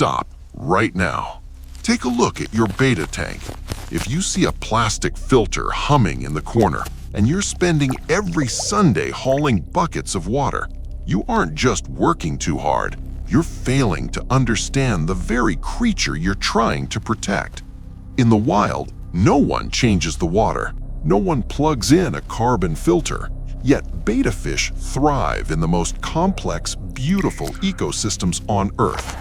stop right now. Take a look at your Betta tank. If you see a plastic filter humming in the corner and you're spending every Sunday hauling buckets of water, you aren't just working too hard, you're failing to understand the very creature you're trying to protect. In the wild, no one changes the water. No one plugs in a carbon filter. Yet betta fish thrive in the most complex, beautiful ecosystems on Earth.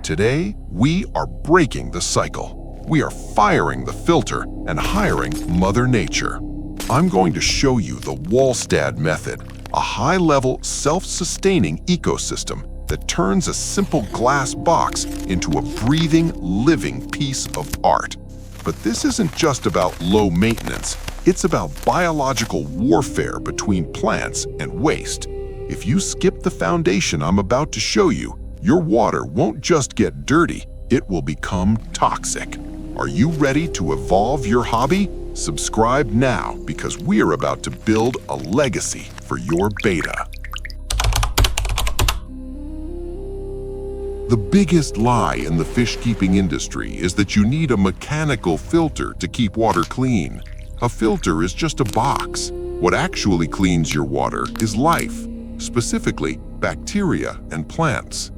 Today, we are breaking the cycle. We are firing the filter and hiring Mother Nature. I'm going to show you the Walstad Method, a high-level, self-sustaining ecosystem that turns a simple glass box into a breathing, living piece of art. But this isn't just about low maintenance. It's about biological warfare between plants and waste. If you skip the foundation I'm about to show you, your water won't just get dirty, it will become toxic. Are you ready to evolve your hobby? Subscribe now because we're about to build a legacy for your betta. The biggest lie in the fish-keeping industry is that you need a mechanical filter to keep water clean. A filter is just a box. What actually cleans your water is life, specifically bacteria and plants.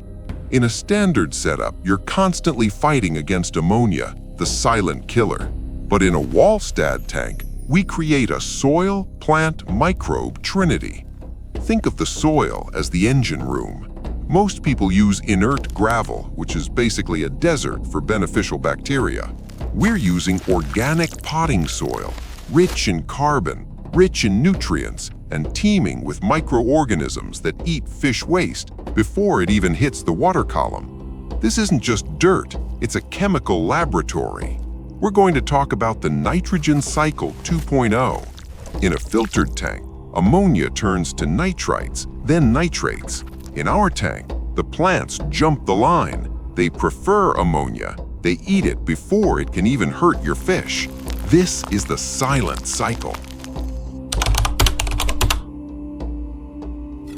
In a standard setup, you're constantly fighting against ammonia, the silent killer. But in a Walstad tank, we create a soil-plant-microbe trinity. Think of the soil as the engine room. Most people use inert gravel, which is basically a desert for beneficial bacteria. We're using organic potting soil, rich in carbon, rich in nutrients, and teeming with microorganisms that eat fish waste before it even hits the water column. This isn't just dirt, it's a chemical laboratory. We're going to talk about the nitrogen cycle 2.0. In a filtered tank, ammonia turns to nitrites, then nitrates. In our tank, the plants jump the line. They prefer ammonia. They eat it before it can even hurt your fish. This is the silent cycle.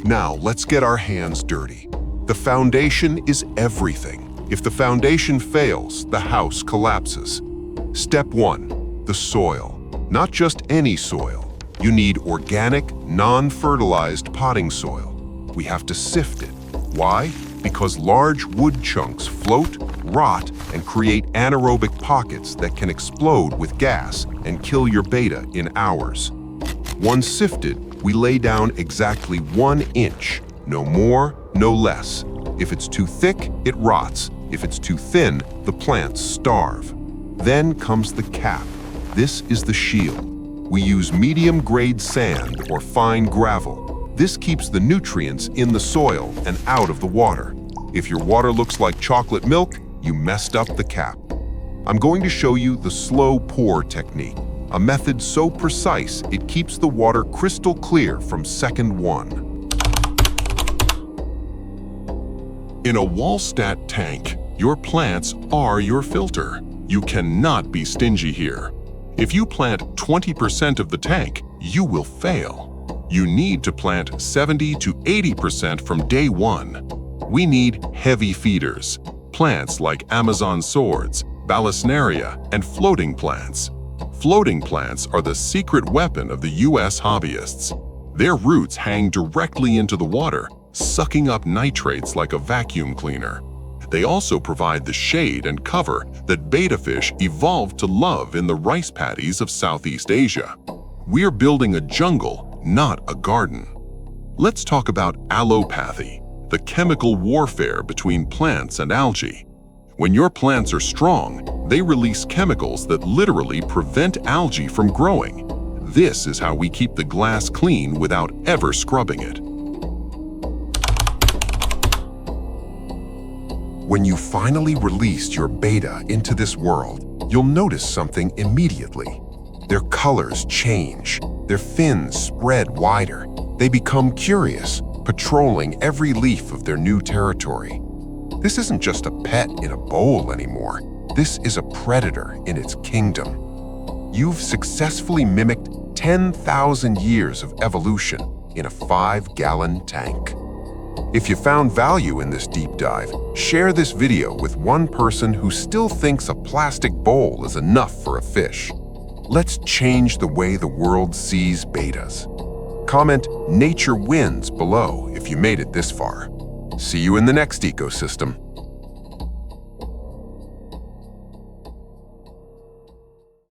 Now, let's get our hands dirty. The foundation is everything. If the foundation fails, the house collapses. Step 1, the soil. Not just any soil. You need organic, non-fertilized potting soil. We have to sift it. Why? Because large wood chunks float, rot, and create anaerobic pockets that can explode with gas and kill your betta in hours. Once sifted, we lay down exactly 1 inch, no more, no less. If it's too thick, it rots. If it's too thin, the plants starve. Then comes the cap. This is the shield. We use medium-grade sand or fine gravel. This keeps the nutrients in the soil and out of the water. If your water looks like chocolate milk, you messed up the cap. I'm going to show you the slow pour technique, a method so precise it keeps the water crystal clear from second 1. In a Walstad tank, your plants are your filter. You cannot be stingy here. If you plant 20% of the tank, you will fail. You need to plant 70 to 80% from day 1. We need heavy feeders, plants like Amazon swords, Balasnaria, and floating plants. Floating plants are the secret weapon of the US hobbyists. Their roots hang directly into the water, sucking up nitrates like a vacuum cleaner. They also provide the shade and cover that betta fish evolved to love in the rice paddies of Southeast Asia. We're building a jungle, not a garden. Let's talk about allopathy, the chemical warfare between plants and algae. When your plants are strong, they release chemicals that literally prevent algae from growing. This is how we keep the glass clean without ever scrubbing it. When you finally release your betta into this world, you'll notice something immediately. Their colors change. Their fins spread wider. They become curious, patrolling every leaf of their new territory. This isn't just a pet in a bowl anymore. This is a predator in its kingdom. You've successfully mimicked 10,000 years of evolution in a 5-gallon tank. If you found value in this deep dive, share this video with one person who still thinks a plastic bowl is enough for a fish. Let's change the way the world sees bettas. Comment "Nature wins" below if you made it this far. See you in the next ecosystem.